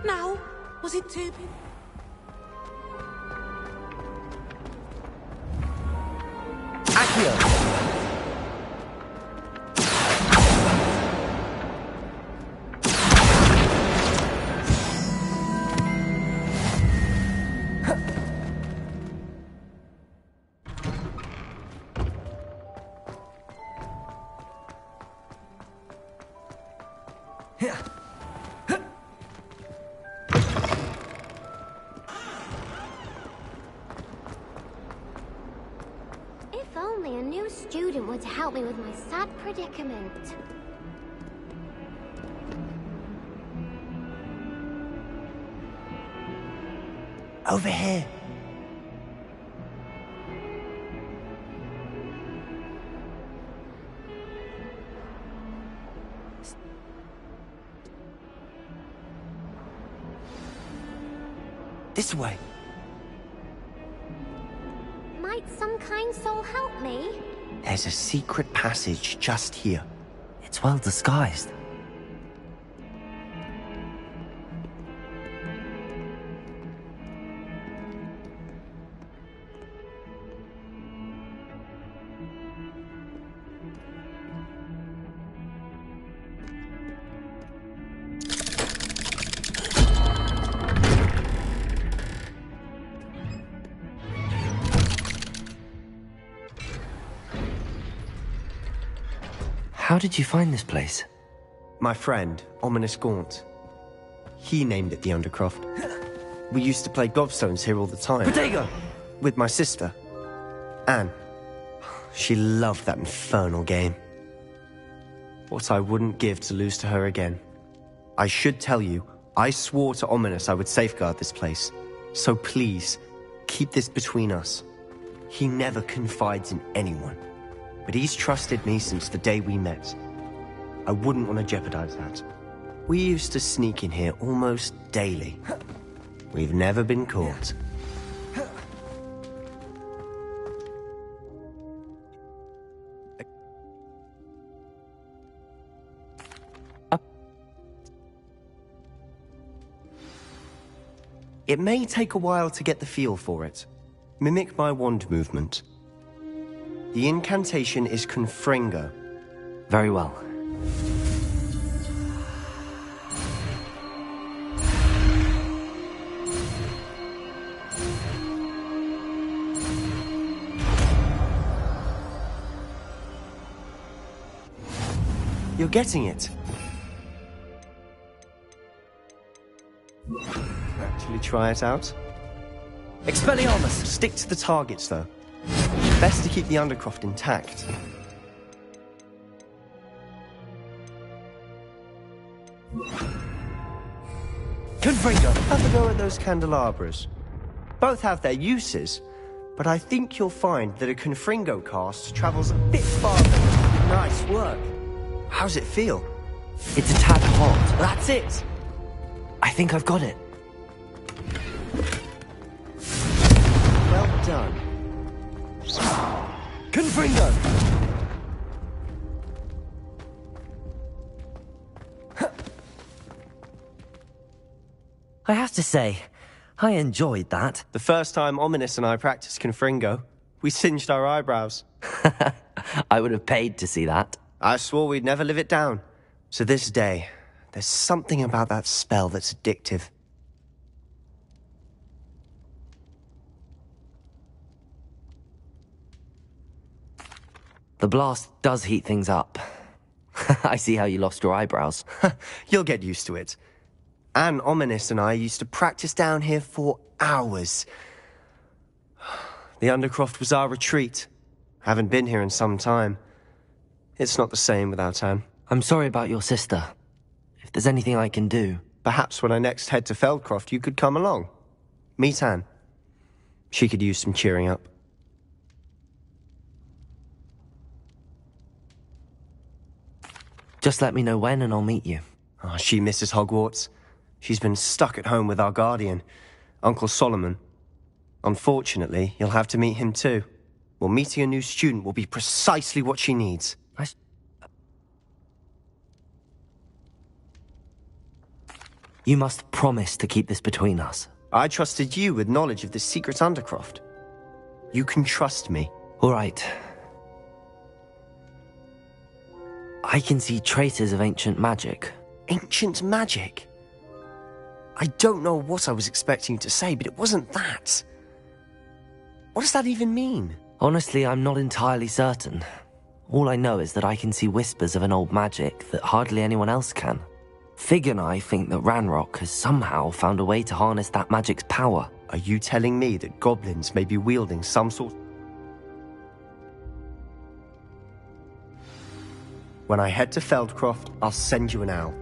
now? Was it too big? Accio! If only a new student would help me with my sad predicament. Over here. This way. Might some kind soul help me? There's a secret passage just here. It's well disguised. How did you find this place? My friend, Ominous Gaunt. He named it the Undercroft. We used to play gobstones here all the time. Protego! With my sister, Anne. She loved that infernal game. What I wouldn't give to lose to her again. I should tell you, I swore to Ominous I would safeguard this place. So please, keep this between us. He never confides in anyone. But he's trusted me since the day we met. I wouldn't want to jeopardize that. We used to sneak in here almost daily. We've never been caught. It may take a while to get the feel for it. Mimic my wand movement. The incantation is Confringo. Very well. You're getting it. Actually try it out. Expelliarmus! Stick to the targets, though. Best to keep the Undercroft intact. Confringo! Have a go at those candelabras. Both have their uses, but I think you'll find that a Confringo cast travels a bit farther. Nice work. How's it feel? It's a tad hot. That's it! I think I've got it. Well done. Confringo! I have to say, I enjoyed that. The first time Ominous and I practiced Confringo, we singed our eyebrows. I would have paid to see that. I swore we'd never live it down. To this day, there's something about that spell that's addictive. The blast does heat things up. I see how you lost your eyebrows. You'll get used to it. Anne, Ominous and I used to practice down here for hours. The Undercroft was our retreat. Haven't been here in some time. It's not the same without Anne. I'm sorry about your sister. If there's anything I can do... Perhaps when I next head to Feldcroft, you could come along. Meet Anne. She could use some cheering up. Just let me know when and I'll meet you. Oh, she misses Hogwarts. She's been stuck at home with our guardian, Uncle Solomon. Unfortunately, you'll have to meet him too. Well, meeting a new student will be precisely what she needs. You must promise to keep this between us. I trusted you with knowledge of the secret Undercroft. You can trust me. All right. I can see traces of ancient magic. Ancient magic? I don't know what I was expecting you to say, but it wasn't that. What does that even mean? Honestly, I'm not entirely certain. All I know is that I can see whispers of an old magic that hardly anyone else can. Fig and I think that Ranrock has somehow found a way to harness that magic's power. Are you telling me that goblins may be wielding some sort... When I head to Feldcroft, I'll send you an owl.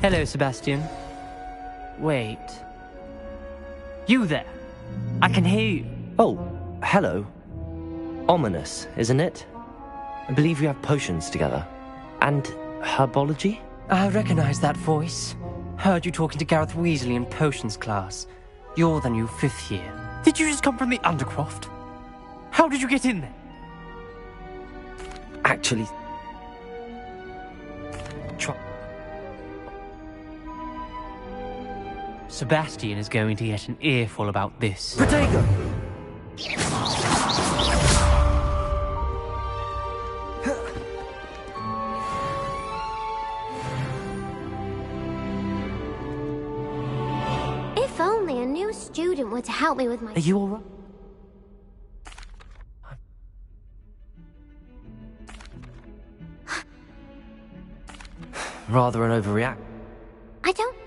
Hello, Sebastian. Wait. You there? I can hear you. Oh, hello. Ominous, isn't it? I believe we have potions together. And herbology? I recognize that voice. Heard you talking to Gareth Weasley in potions class. You're the new 5th year. Did you just come from the Undercroft? How did you get in there? Actually... Sebastian is going to get an earful about this. Protego! If only a new student were to help me with my... Are you alright? Rather an overreact. I don't...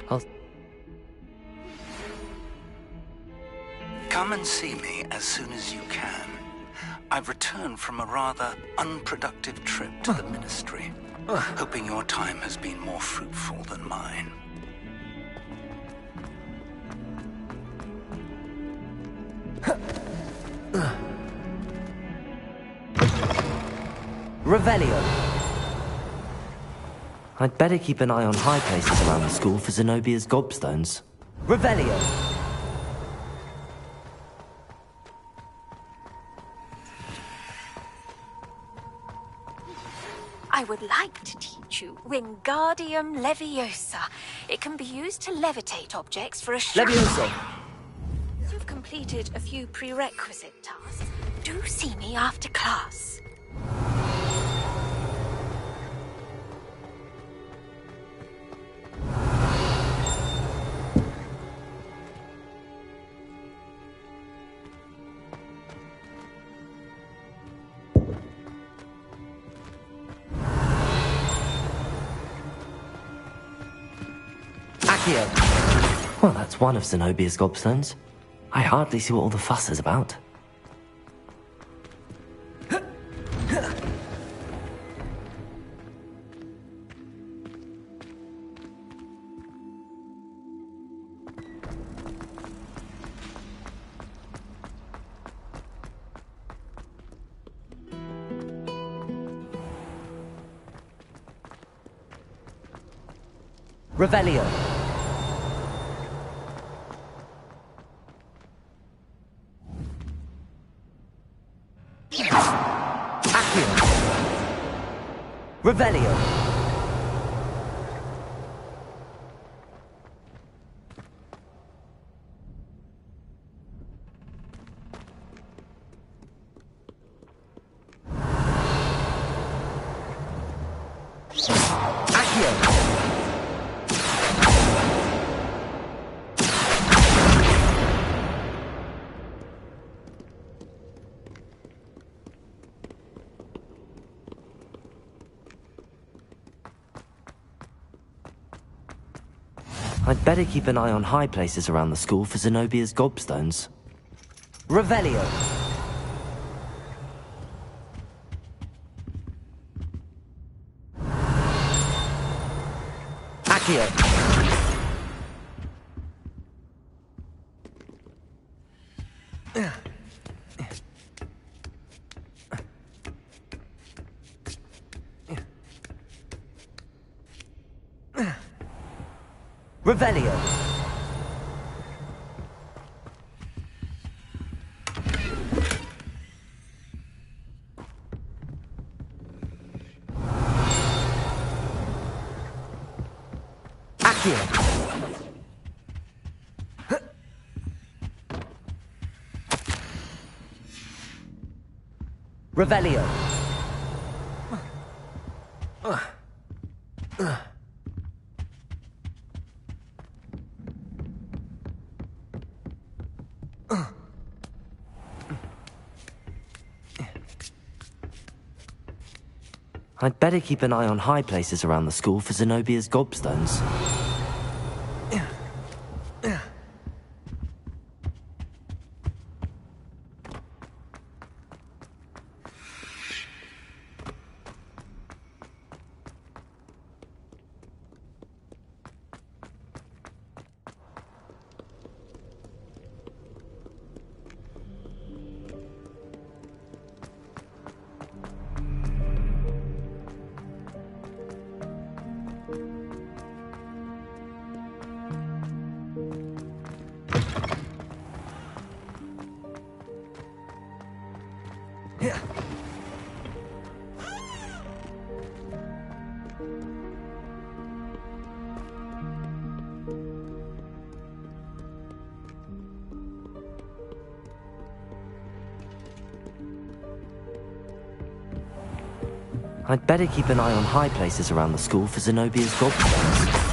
I'll... Come and see me as soon as you can. I've returned from a rather unproductive trip to the Ministry, hoping your time has been more fruitful than mine. Revelio! I'd better keep an eye on high places around the school for Zenobia's gobstones. Revelio! I would like to teach you Wingardium Leviosa. It can be used to levitate objects for a short Leviosa! You've completed a few prerequisite tasks. Do see me after class. Well, that's one of Zenobia's gobstones. I hardly see what all the fuss is about. Revelio. Revelio. I'd better keep an eye on high places around the school for Zenobia's gobstones. Revelio. Accio. Revelio. Accio. Revelio. I'd better keep an eye on high places around the school for Zenobia's gobstones. I'd better keep an eye on high places around the school for Zenobia's gobstones.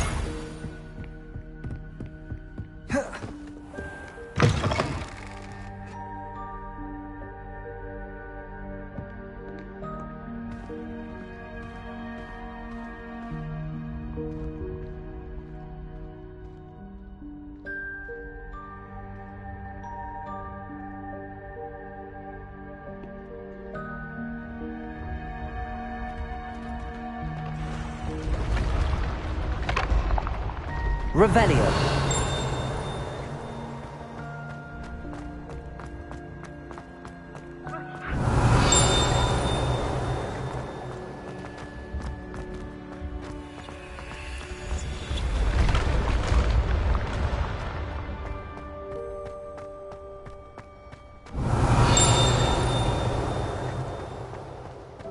Revelio.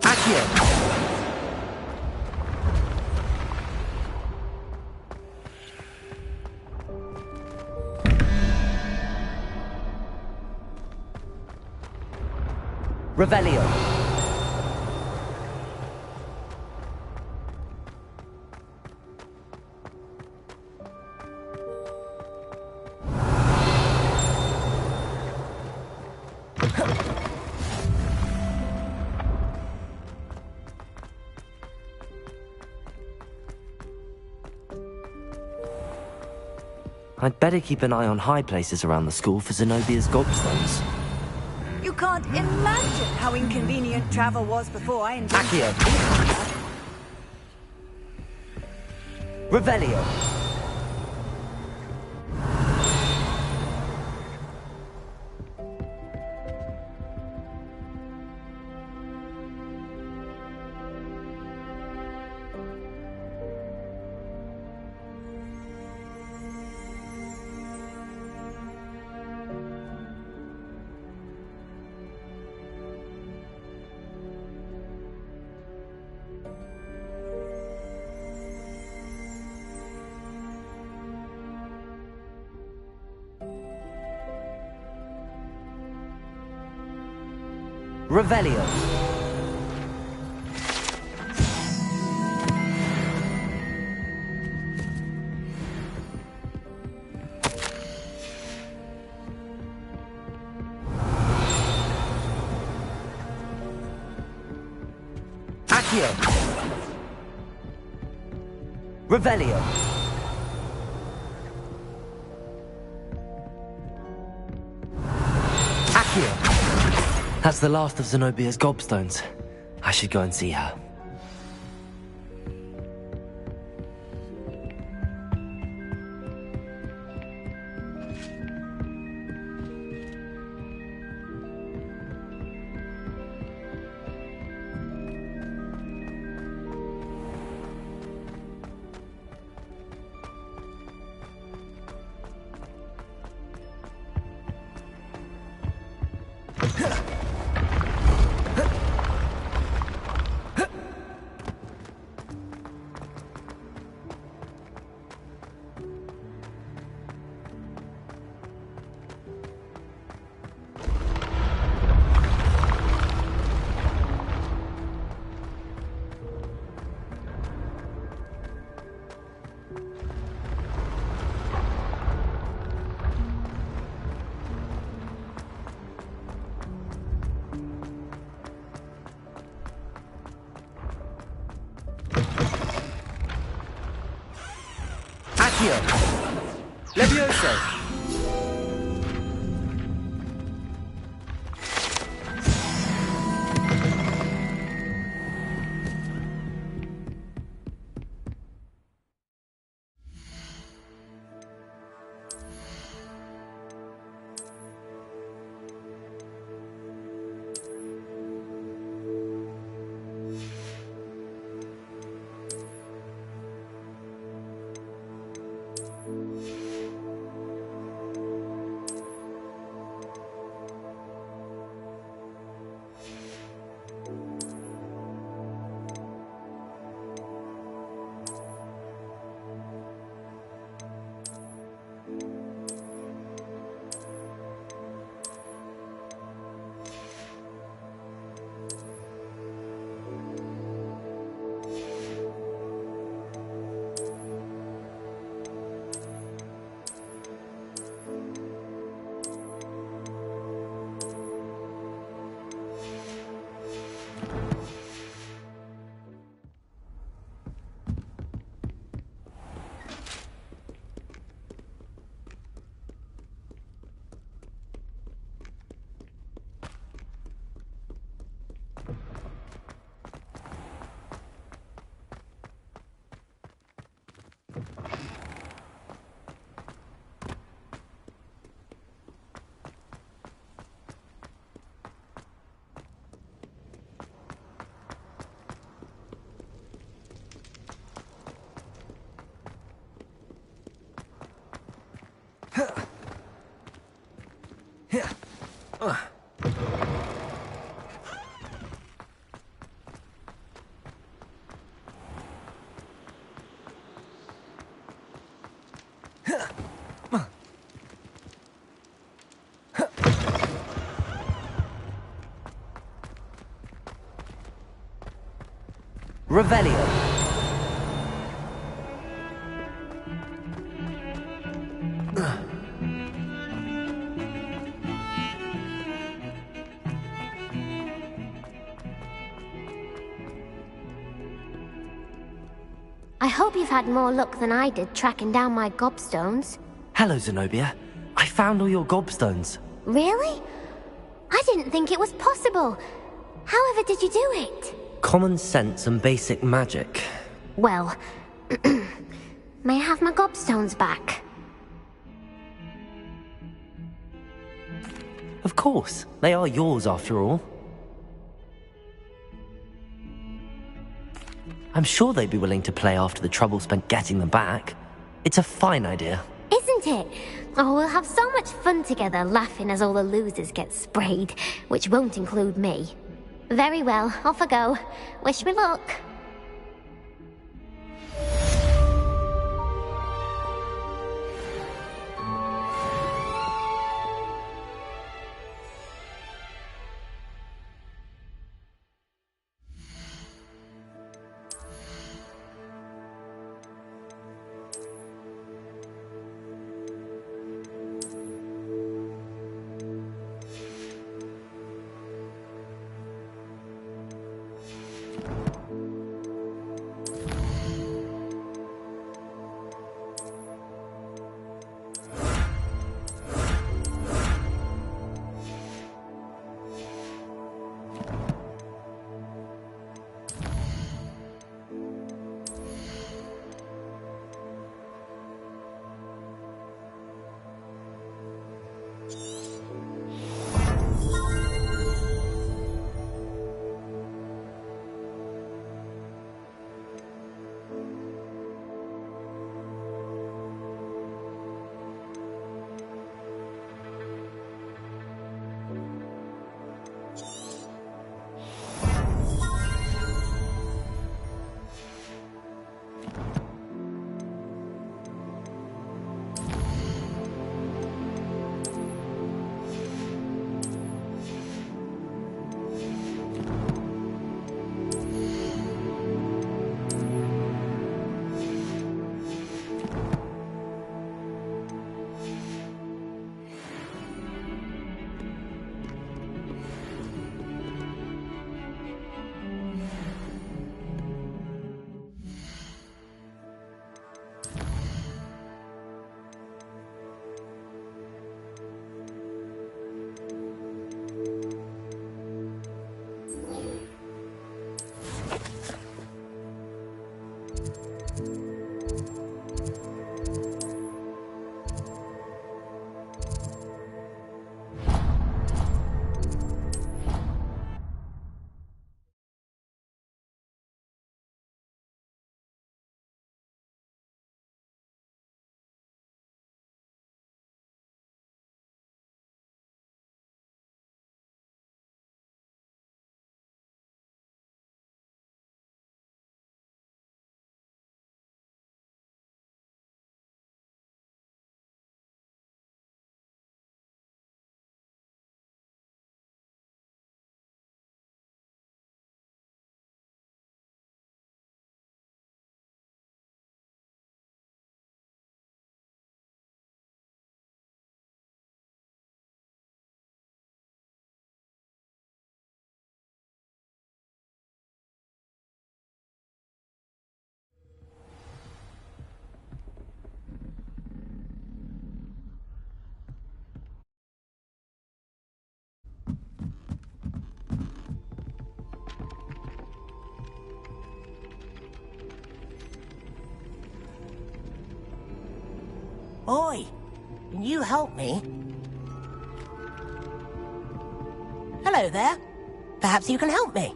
Accio. Revelio. I'd better keep an eye on high places around the school for Zenobia's gobstones. You can't imagine how inconvenient travel was before I invented Accio. Revelio. Revelio. Accio. Revelio. Accio. That's the last of Zenobia's gobstones. I should go and see her. Accio! Levioso! Revelio. I hope you've had more luck than I did tracking down my gobstones. Hello, Zenobia. I found all your gobstones. Really? I didn't think it was possible. However did you do it? Common sense and basic magic. Well, may I have my gobstones back? Of course. They are yours after all. I'm sure they'd be willing to play after the trouble spent getting them back. It's a fine idea. Isn't it? Oh, we'll have so much fun together, laughing as all the losers get sprayed, which won't include me. Very well, off I go. Wish me luck. Oi, can you help me? Hello there. Perhaps you can help me.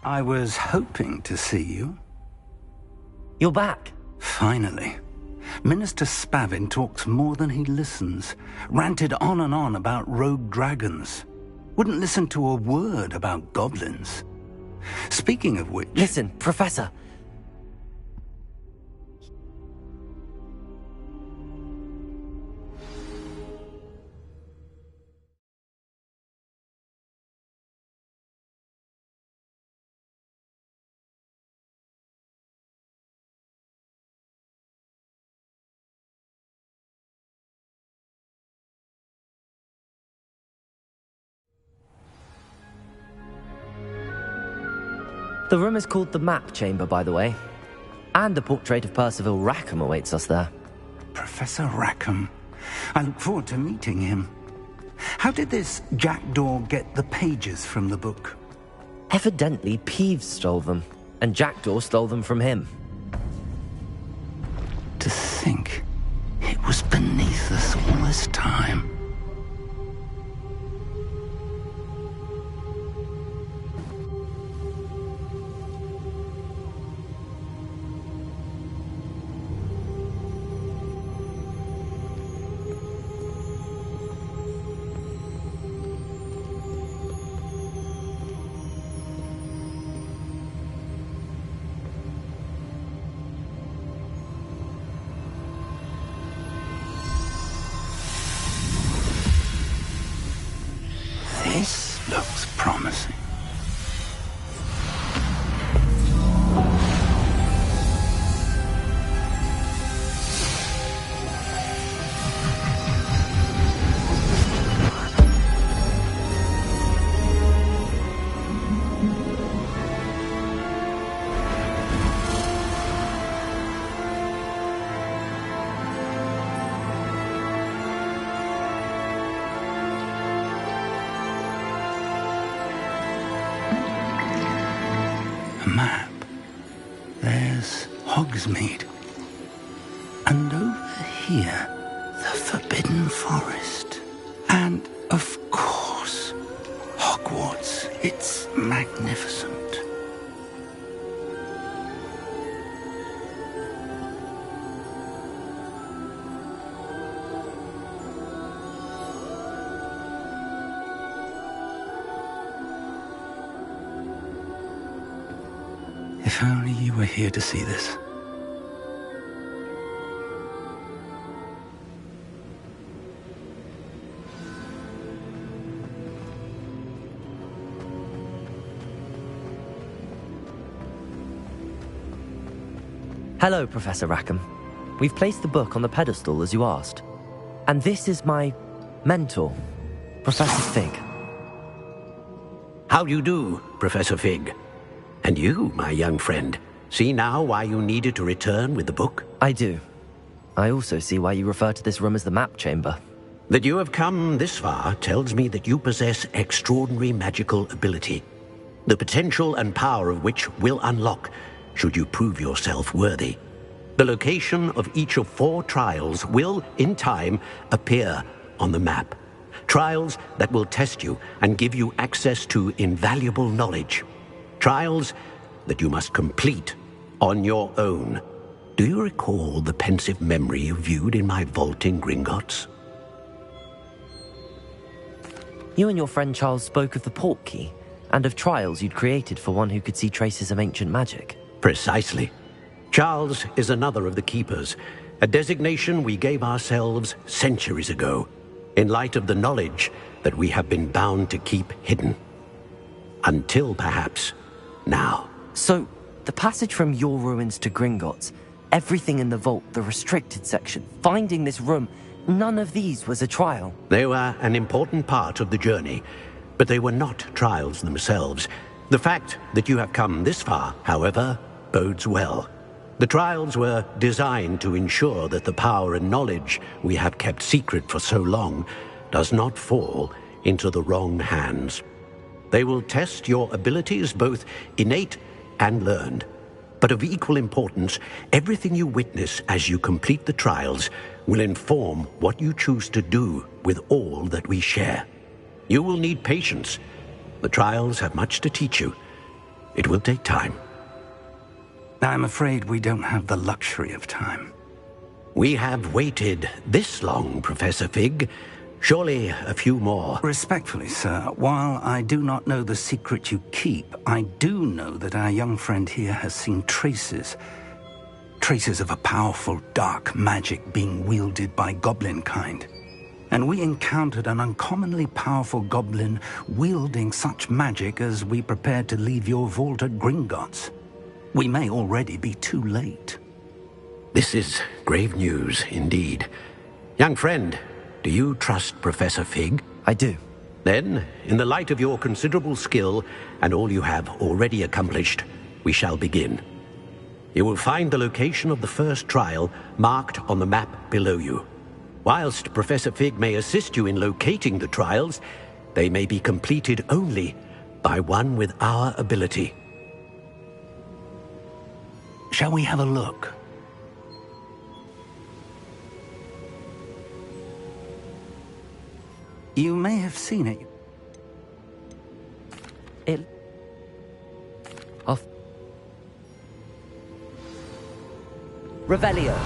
I was hoping to see you. You're back. Finally. Minister Spavin talks more than he listens. Ranted on and on about rogue dragons. Wouldn't listen to a word about goblins. Speaking of which... Listen, Professor. The room is called the Map Chamber, by the way. And a portrait of Percival Rackham awaits us there. Professor Rackham. I look forward to meeting him. How did this jackdaw get the pages from the book? Evidently, Peeves stole them, and Jackdaw stole them from him. To think it was beneath us all this time. This looks promising. Map. There's Hogsmeade. And over here, the Forbidden Forest. And, of course, Hogwarts. It's magnificent. If only you were here to see this. Hello, Professor Rackham. We've placed the book on the pedestal as you asked. And this is my mentor, Professor Fig. How do you do, Professor Fig? And you, my young friend, see now why you needed to return with the book? I do. I also see why you refer to this room as the Map Chamber. That you have come this far tells me that you possess extraordinary magical ability, the potential and power of which will unlock should you prove yourself worthy. The location of each of 4 trials will, in time, appear on the map. Trials that will test you and give you access to invaluable knowledge. Trials that you must complete on your own. Do you recall the pensive memory you viewed in my vault in Gringotts? You and your friend Charles spoke of the Portkey, and of trials you'd created for one who could see traces of ancient magic. Precisely. Charles is another of the Keepers, a designation we gave ourselves centuries ago, in light of the knowledge that we have been bound to keep hidden. Until, perhaps, now. So, the passage from your ruins to Gringotts Everything in the vault, the restricted section, finding this room, none of these was a trial. They were an important part of the journey, but they were not trials themselves. The fact that you have come this far, however, bodes well. The trials were designed to ensure that the power and knowledge we have kept secret for so long does not fall into the wrong hands. They will test your abilities, both innate and learned. But of equal importance, everything you witness as you complete the trials will inform what you choose to do with all that we share. You will need patience. The trials have much to teach you. It will take time. I'm afraid we don't have the luxury of time. We have waited this long, Professor Fig. Surely a few more. Respectfully, sir, while I do not know the secret you keep, I do know that our young friend here has seen traces of a powerful dark magic being wielded by goblin kind. And we encountered an uncommonly powerful goblin wielding such magic as we prepared to leave your vault at Gringotts. We may already be too late. This is grave news indeed. Young friend, do you trust Professor Fig? I do. Then, in the light of your considerable skill and all you have already accomplished, we shall begin. You will find the location of the first trial marked on the map below you. Whilst Professor Fig may assist you in locating the trials, they may be completed only by one with our ability. Shall we have a look? You may have seen it. Off. Revelio.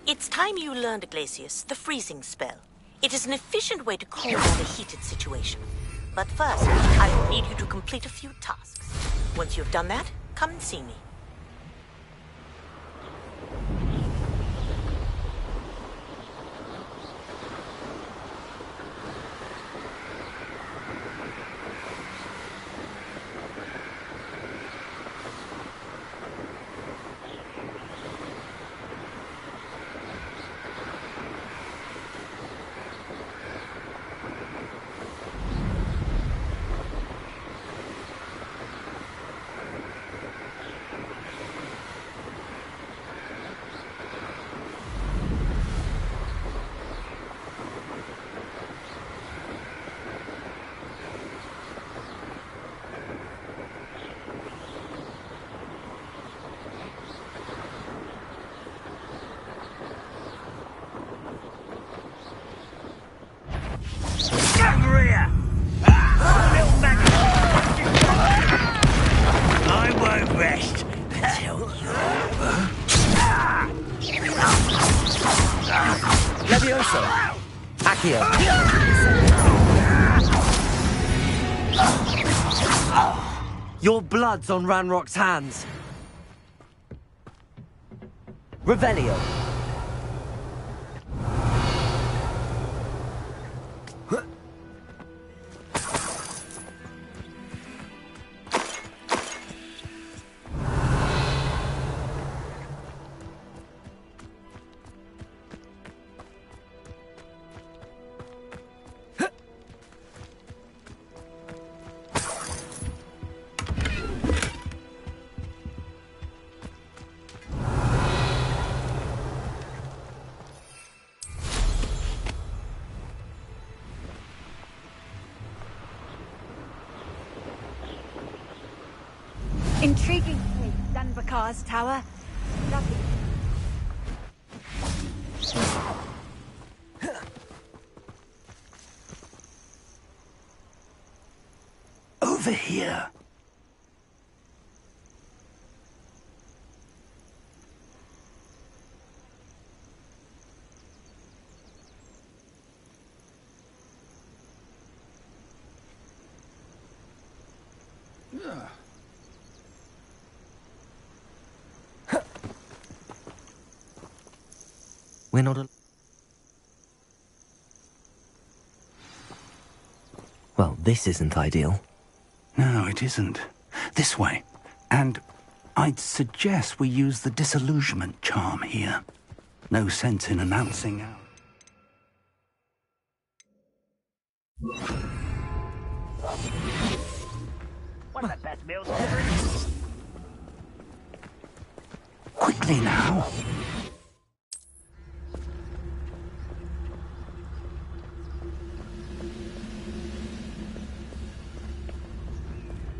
It's time you learned, Iglesias, the freezing spell. It is an efficient way to cool down a heated situation. But first, I will need you to complete a few tasks. Once you've done that, come and see me. Levioso. Accio. Your blood's on Ranrock's hands. Revelio. Intriguing place, Danbakar's tower. Lovely. Over here. We're not a... Well, this isn't ideal. No, it isn't. This way. And I'd suggest we use the disillusionment charm here. No sense in announcing out. One of the best meals ever. Quickly now.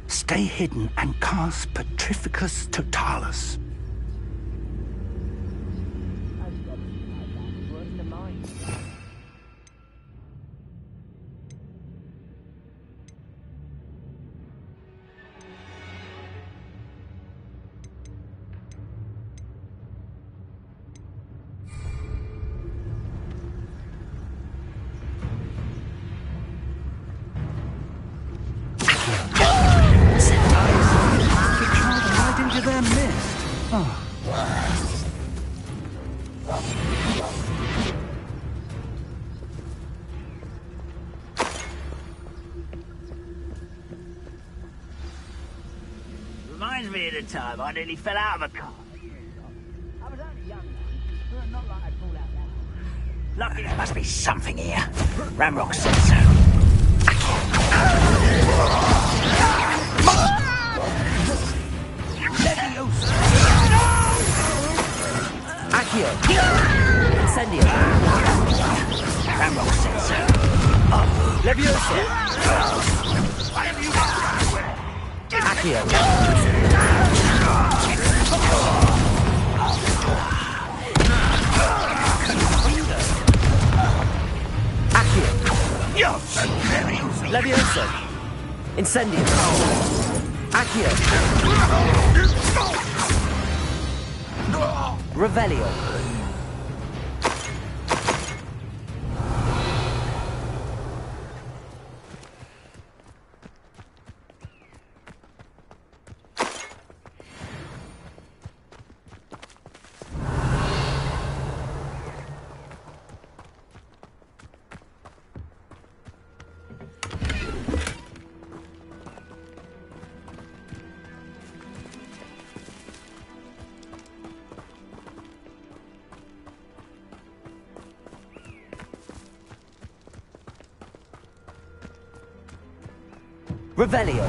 Stay hidden and cast Petrificus Totalis. They're missed. Oh. Reminds me of the time I nearly fell out of a car. I was only young then, not like I'd fall out now. Lucky there must be something here. Ranrock said so. Accio! Incendio! Ranrock said so. Leviosa! Accio! Accio! Leviosa! Incendio! Accio! Revelio! Revelio.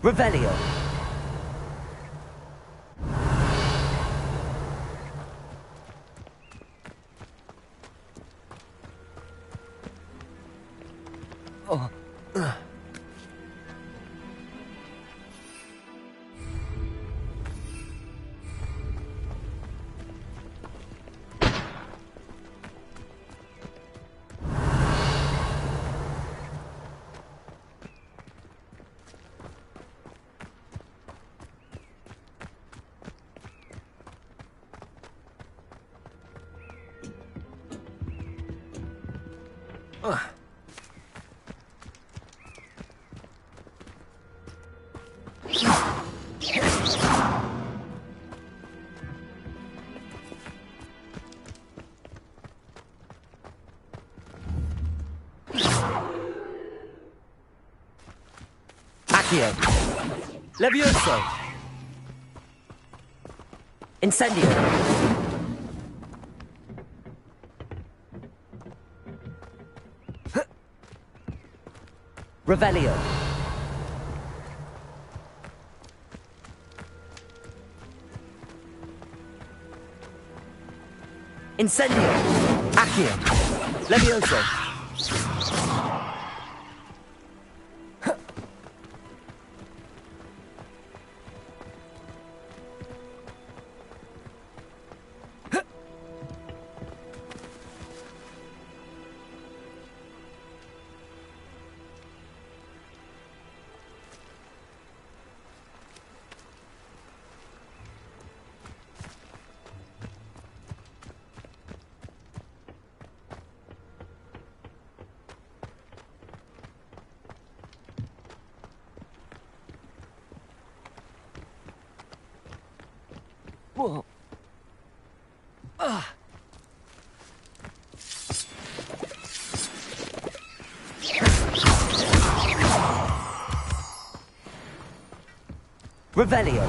Revelio. Accio. Levioso. Incendio. Revelio. Incendio. Accio. Levioso. Whoa. Revelio.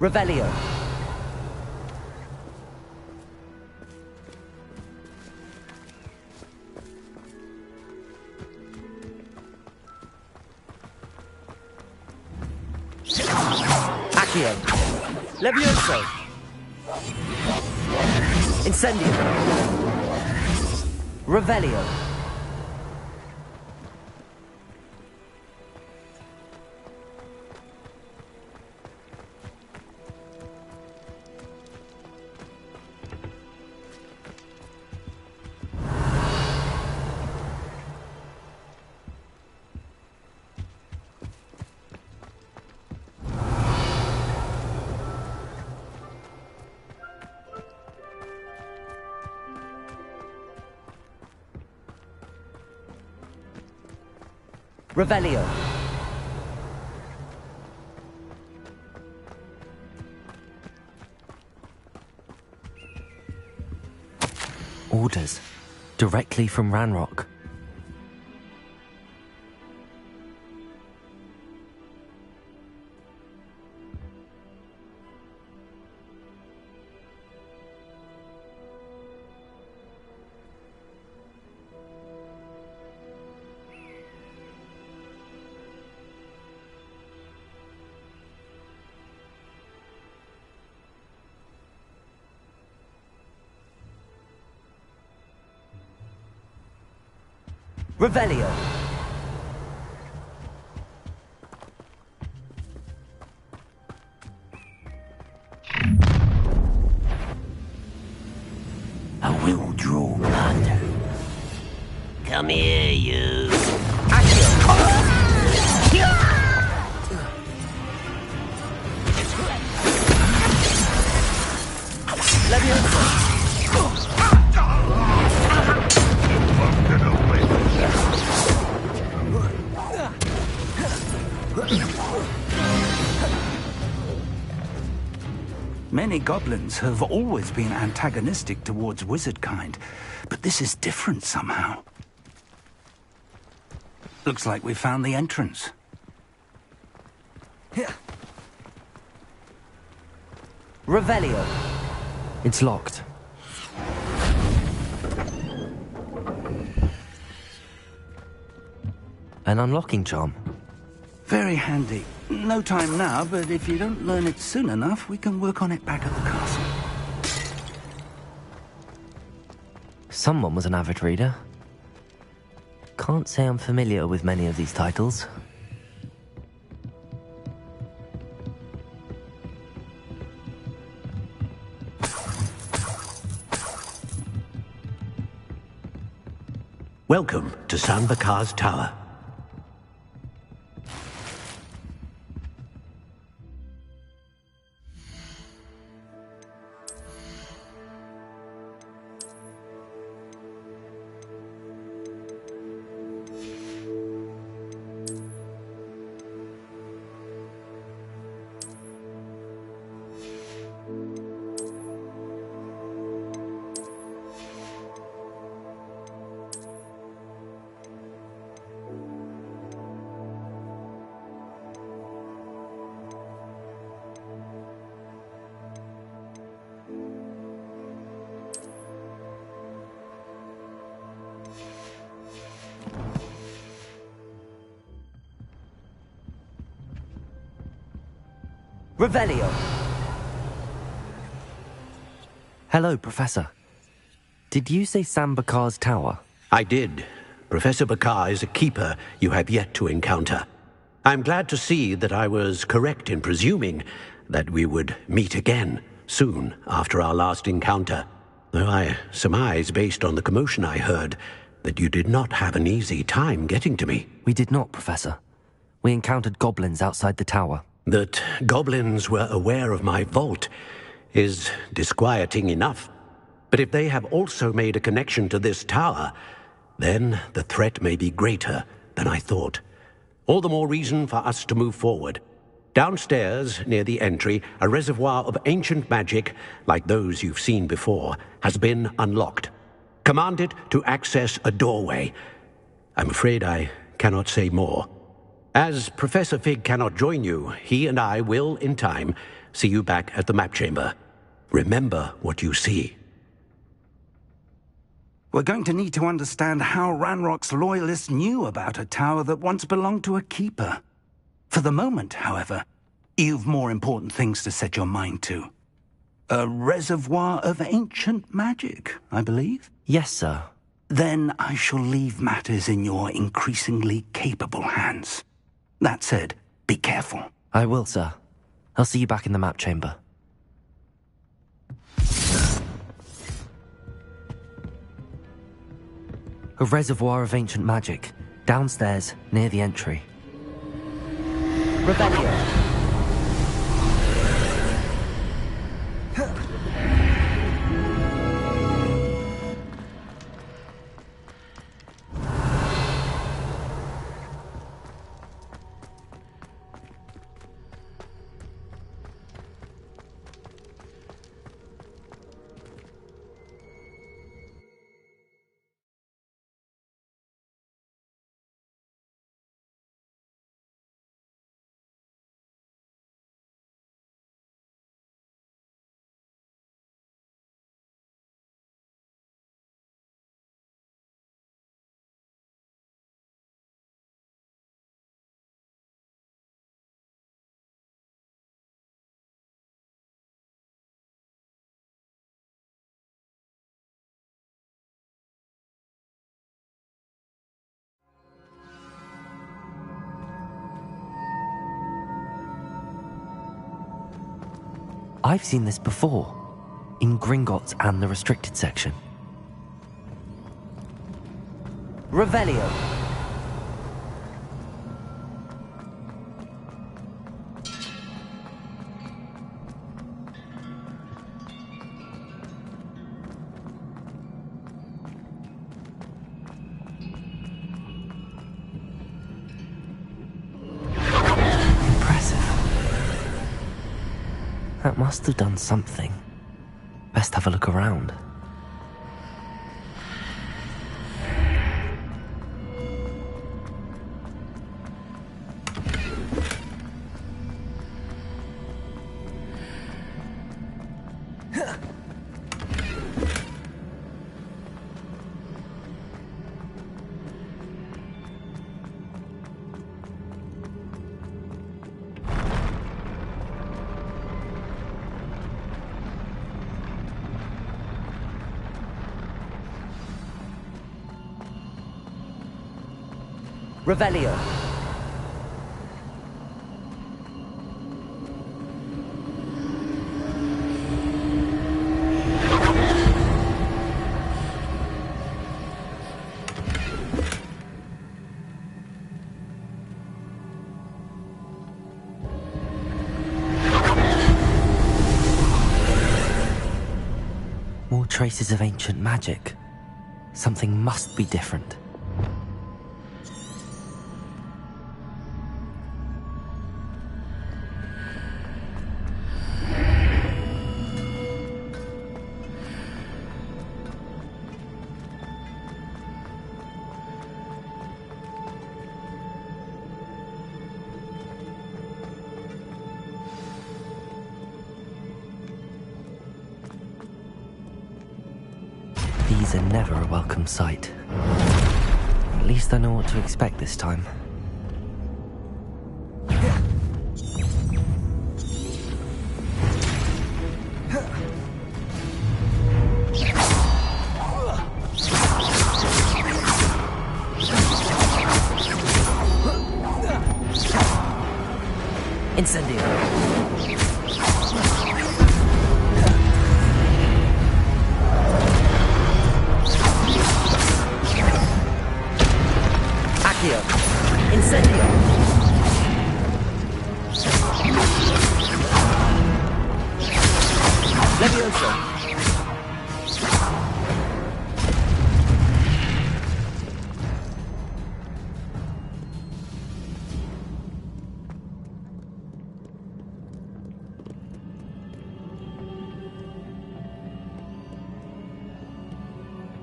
Revelio. Accio. Levioso. Incendio. Revelio. Revelio. Orders. Directly from Ranrock. Revelio. I will draw blood. Come here, you. Many goblins have always been antagonistic towards wizard kind, but this is different somehow. Looks like we found the entrance. Revelio. It's locked. An unlocking charm. Very handy. No time now, but if you don't learn it soon enough, we can work on it back at the castle. Someone was an avid reader. Can't say I'm familiar with many of these titles. Welcome to San Bakar's Tower. Revelio. Hello, Professor. Did you say San Bakar's Tower? I did. Professor Bakar is a keeper you have yet to encounter. I'm glad to see that I was correct in presuming that we would meet again soon after our last encounter, though I surmise, based on the commotion I heard, that you did not have an easy time getting to me. We did not, Professor. We encountered goblins outside the tower. That goblins were aware of my vault is disquieting enough. But if they have also made a connection to this tower, then the threat may be greater than I thought. All the more reason for us to move forward. Downstairs, near the entry, a reservoir of ancient magic, like those you've seen before, has been unlocked. Command it to access a doorway. I'm afraid I cannot say more. As Professor Fig cannot join you, he and I will, in time, see you back at the map chamber. Remember what you see. We're going to need to understand how Ranrock's loyalists knew about a tower that once belonged to a keeper. For the moment, however, you've more important things to set your mind to. A reservoir of ancient magic, I believe? Yes, sir. Then I shall leave matters in your increasingly capable hands. That said, be careful. I will, sir. I'll see you back in the map chamber. A reservoir of ancient magic, downstairs, near the entry. Revelio. I've seen this before, in Gringotts and the restricted section. Revelio. cat must have done something. Best have a look around. Revelio. More traces of ancient magic. Something must be different. These are never a welcome sight. At least I know what to expect this time. Incendio. Incendio! Leviosa!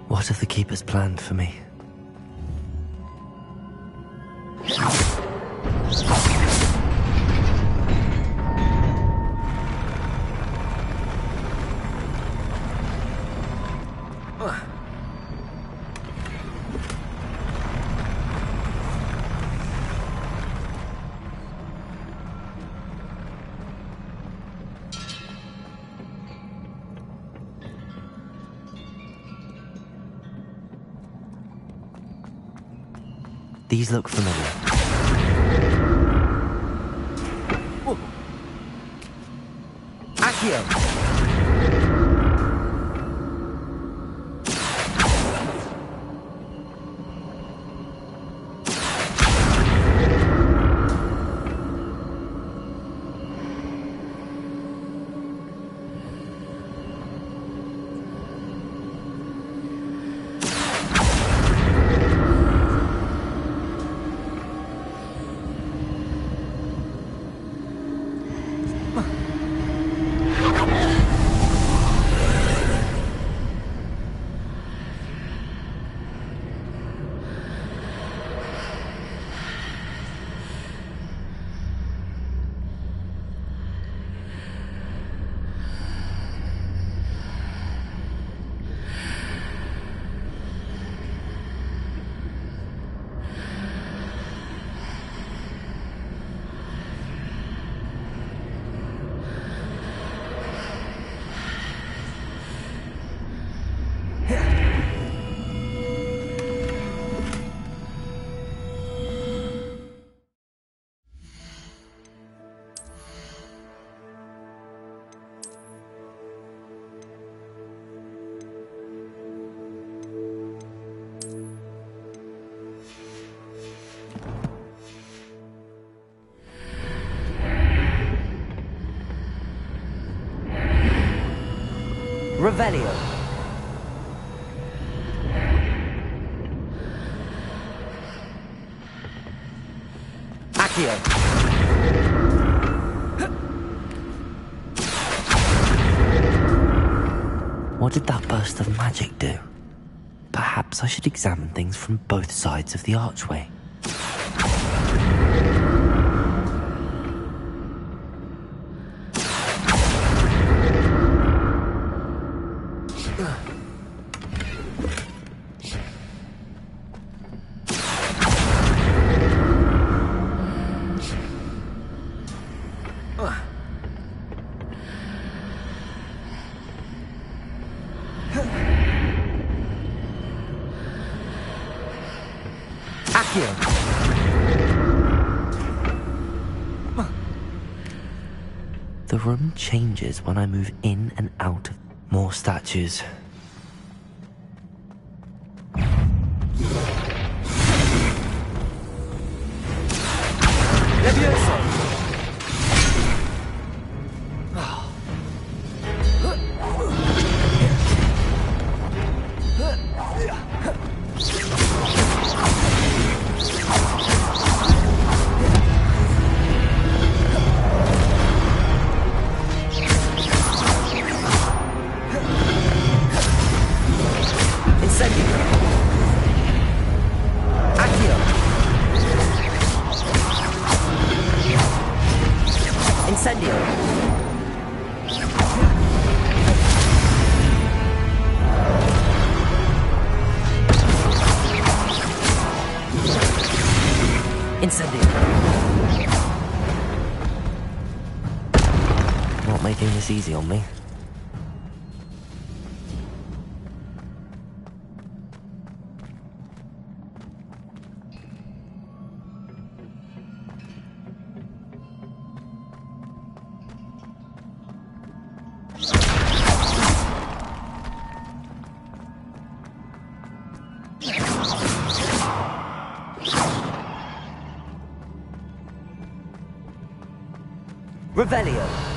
What have the Keepers planned for me? These look familiar. Accio! Revelio. Accio. What did that burst of magic do? Perhaps I should examine things from both sides of the archway. The room changes when I move in and out of more statues. Not making this easy on me. Revelio.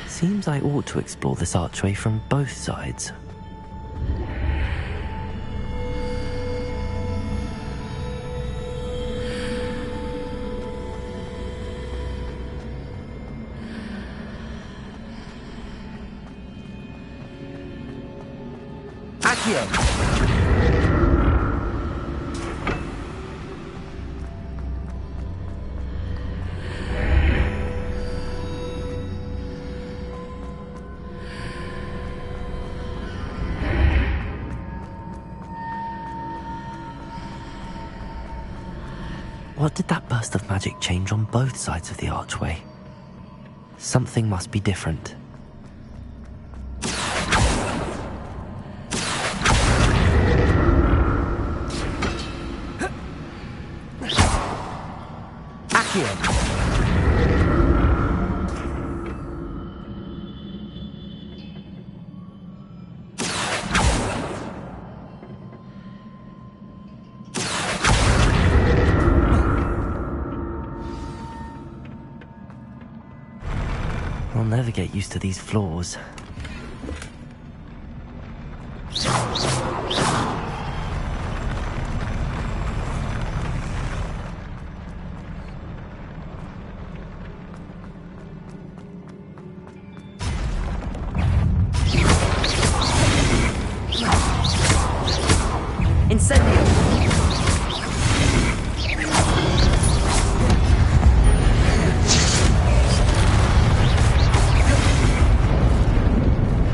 Seems I ought to explore this archway from both sides. What did that burst of magic change on both sides of the archway? Something must be different. I'll never get used to these floors.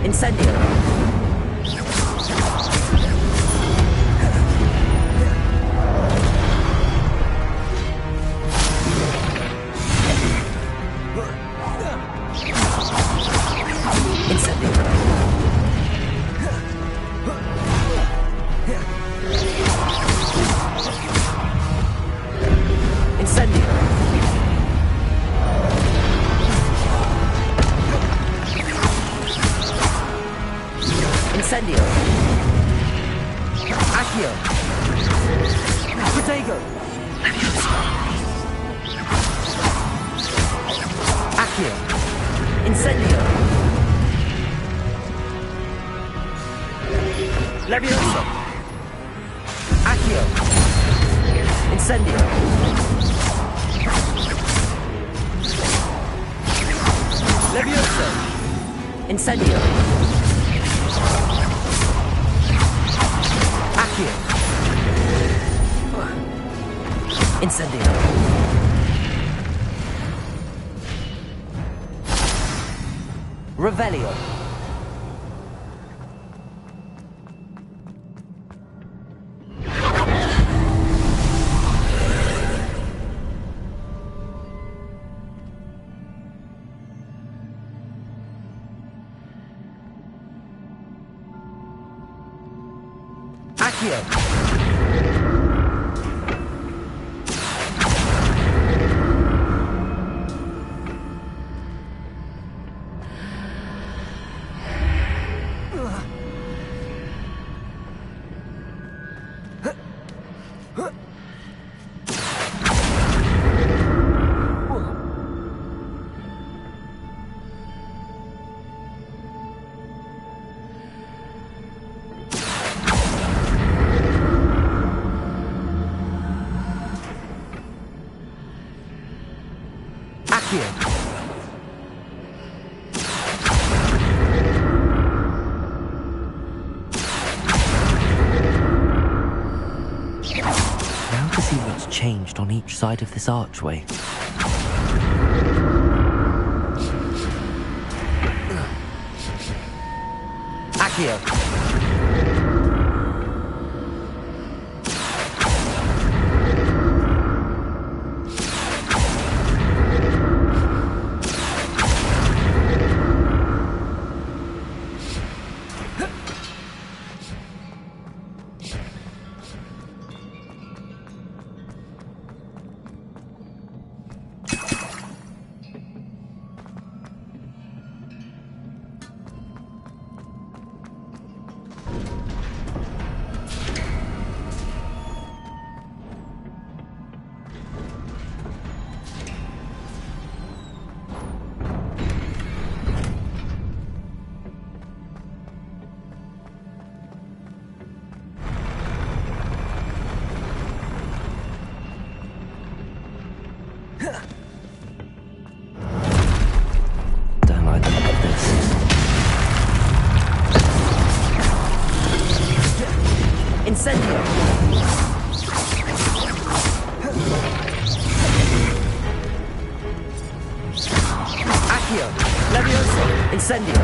Incendio. Incendio. Accio. Protego. Accio. Incendio. Levioso. Accio. Incendio. Levioso. Incendio. Accio. Incendio. Revelio. Accio. Now to see what's changed on each side of this archway. Accio. Don't like the look of this. Incendio. Accio. Levioso. Incendio.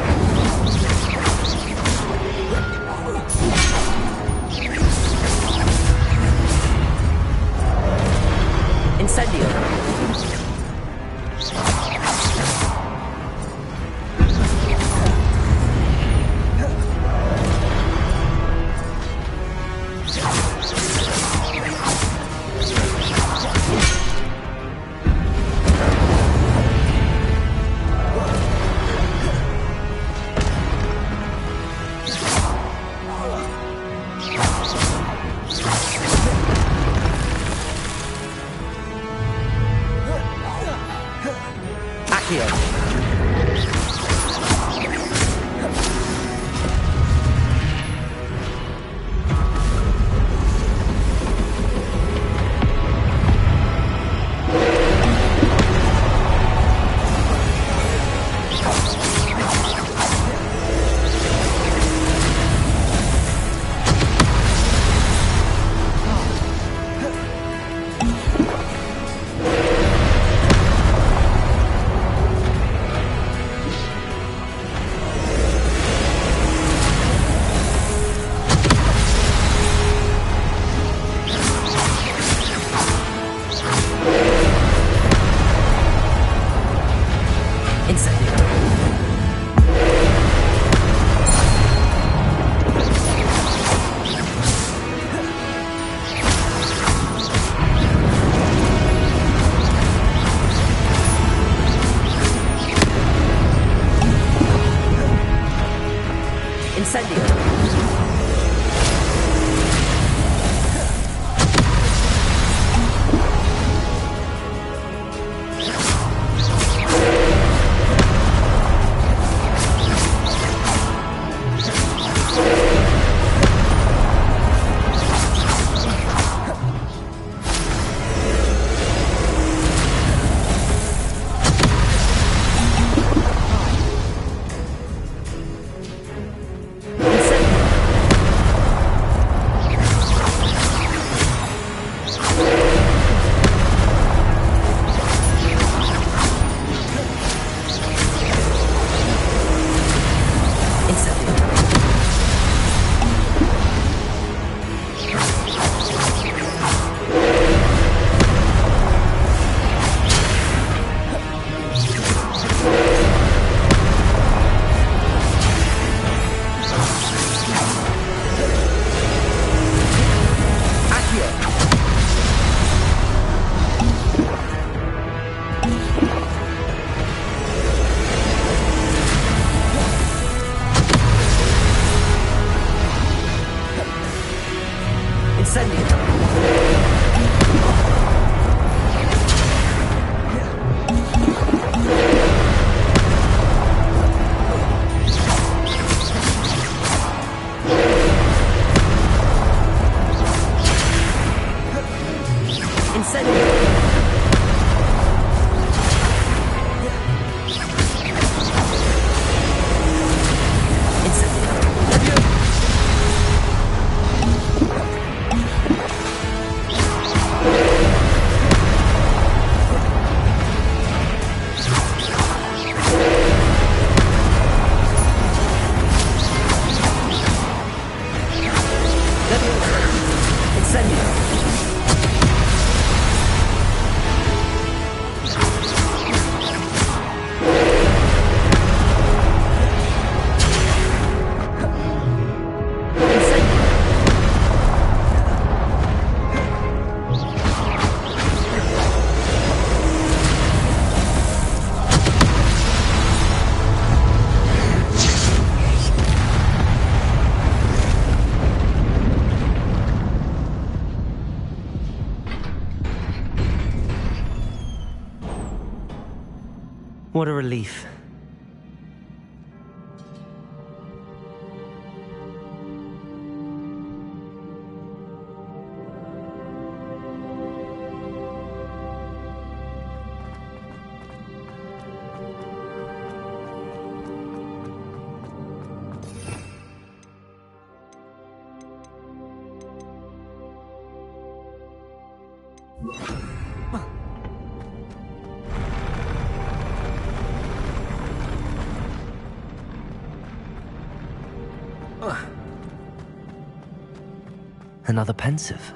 Incendio. Accio. What a relief. Another pensive.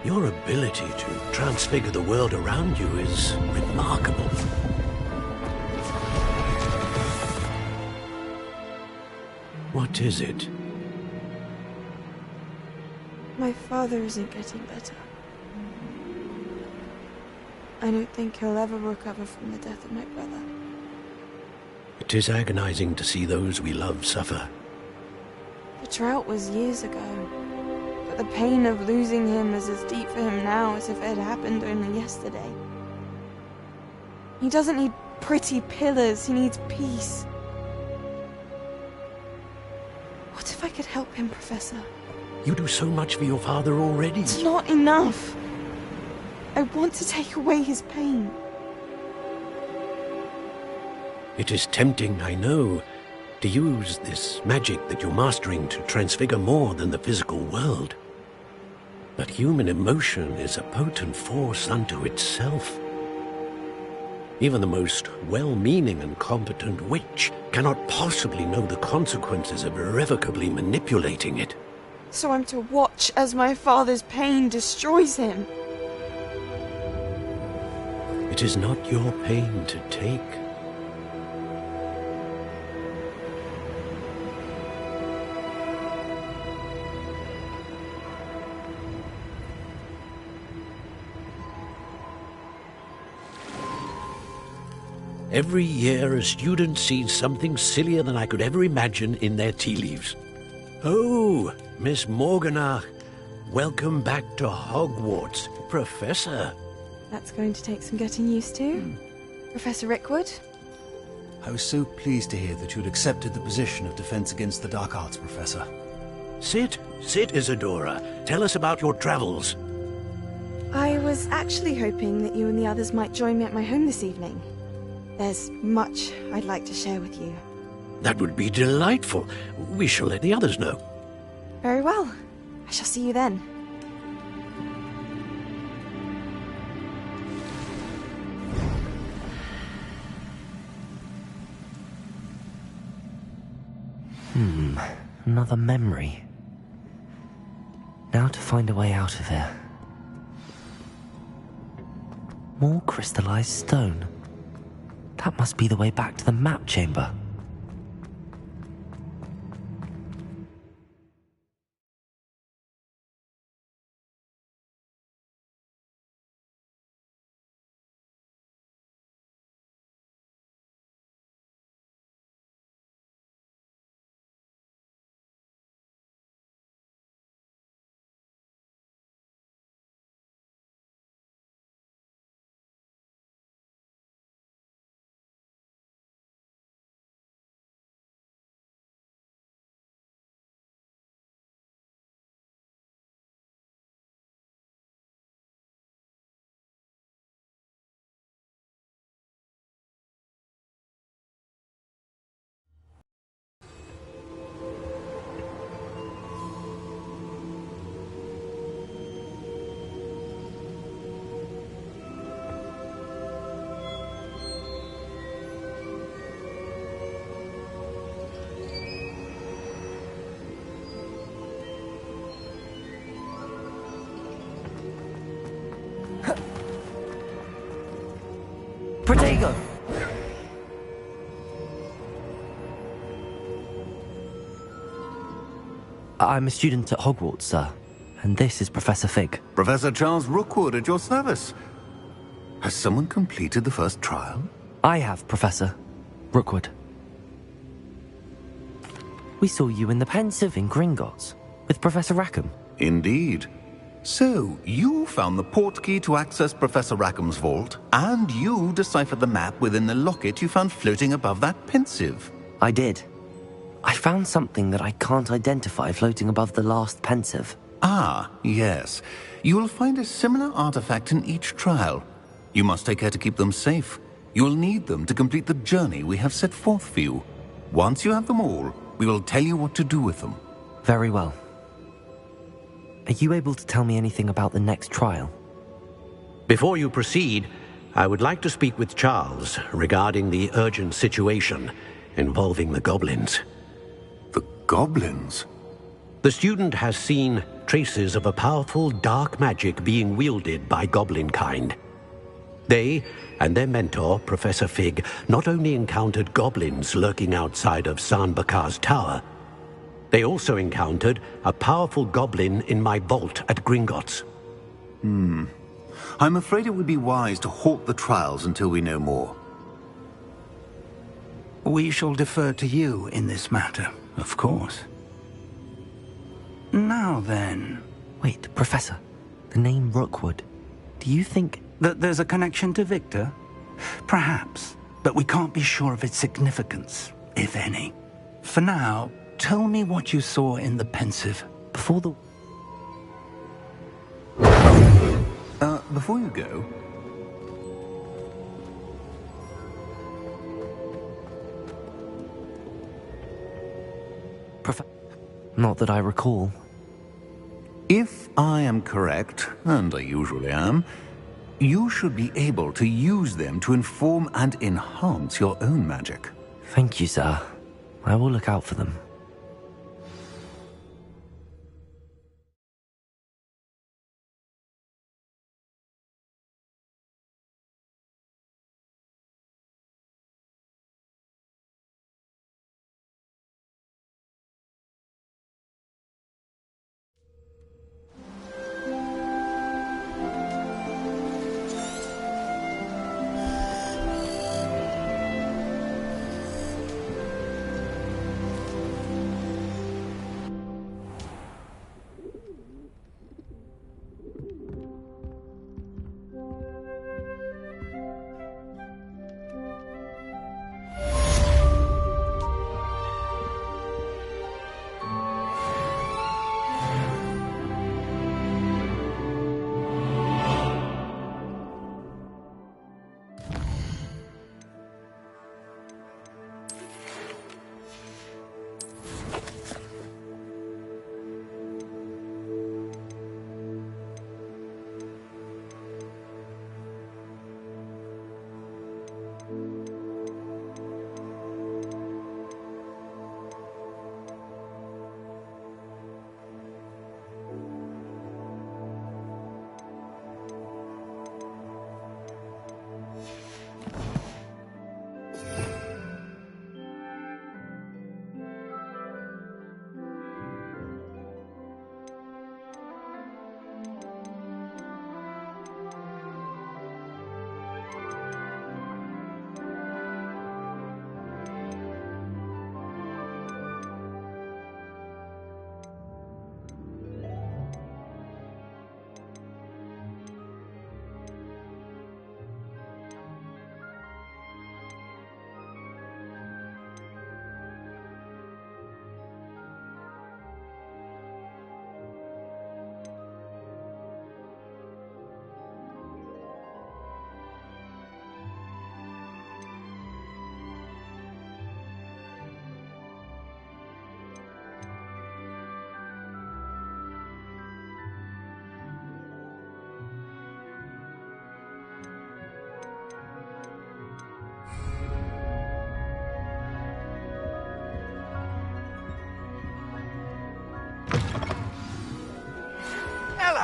Your ability to transfigure the world around you is remarkable. What is it? My father isn't getting better. I don't think he'll ever recover from the death of my brother. It is agonizing to see those we love suffer. The drought was years ago. But the pain of losing him is as deep for him now as if it had happened only yesterday. He doesn't need pretty pillars, he needs peace. What if I could help him, Professor? You do so much for your father already. It's not enough. I want to take away his pain. It is tempting, I know, to use this magic that you're mastering to transfigure more than the physical world. But human emotion is a potent force unto itself. Even the most well-meaning and competent witch cannot possibly know the consequences of irrevocably manipulating it. So I'm to watch as my father's pain destroys him. It is not your pain to take. Every year, a student sees something sillier than I could ever imagine in their tea leaves. Oh, Miss Morganach, welcome back to Hogwarts, Professor. That's going to take some getting used to. Professor Rickwood? I was so pleased to hear that you'd accepted the position of Defense Against the Dark Arts, Professor. Sit, Isadora. Tell us about your travels. I was actually hoping that you and the others might join me at my home this evening. There's much I'd like to share with you. That would be delightful. We shall let the others know. Very well. I shall see you then. Another memory. Now to find a way out of here. More crystallized stone. That must be the way back to the map chamber. Protego! I'm a student at Hogwarts, sir. And this is Professor Fig. Professor Charles Rookwood at your service. Has someone completed the first trial? I have, Professor Rookwood. We saw you in the Pensive in Gringotts with Professor Rackham. Indeed. So, you found the portkey to access Professor Rackham's vault, and you deciphered the map within the locket you found floating above that Pensive. I did. I found something that I can't identify floating above the last Pensive. Ah, yes. You will find a similar artifact in each trial. You must take care to keep them safe. You will need them to complete the journey we have set forth for you. Once you have them all, we will tell you what to do with them. Very well. Are you able to tell me anything about the next trial? Before you proceed, I would like to speak with Charles regarding the urgent situation involving the goblins. The goblins? The student has seen traces of a powerful dark magic being wielded by goblin kind. They and their mentor, Professor Fig, not only encountered goblins lurking outside of San Bakar's tower, they also encountered a powerful goblin in my vault at Gringotts. I'm afraid it would be wise to halt the trials until we know more. We shall defer to you in this matter, of course. Now then... Wait, Professor. The name Rookwood. Do you think... that there's a connection to Victor? Perhaps, but we can't be sure of its significance, if any. For now, tell me what you saw in the Pensive. Before the... Before you go... Not that I recall. If I am correct, and I usually am, you should be able to use them to inform and enhance your own magic. Thank you, sir. I will look out for them.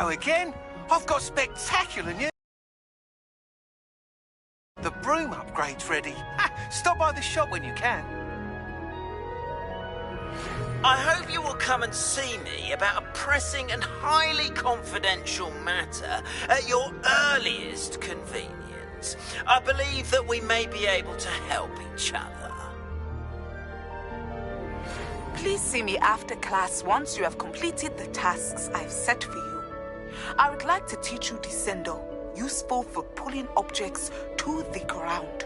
Hello again. I've got spectacular news. The broom upgrade's ready. Stop by the shop when you can. I hope you will come and see me about a pressing and highly confidential matter at your earliest convenience. I believe that we may be able to help each other. Please see me after class once you have completed the tasks I've set for you. I would like to teach you Descendo, useful for pulling objects to the ground.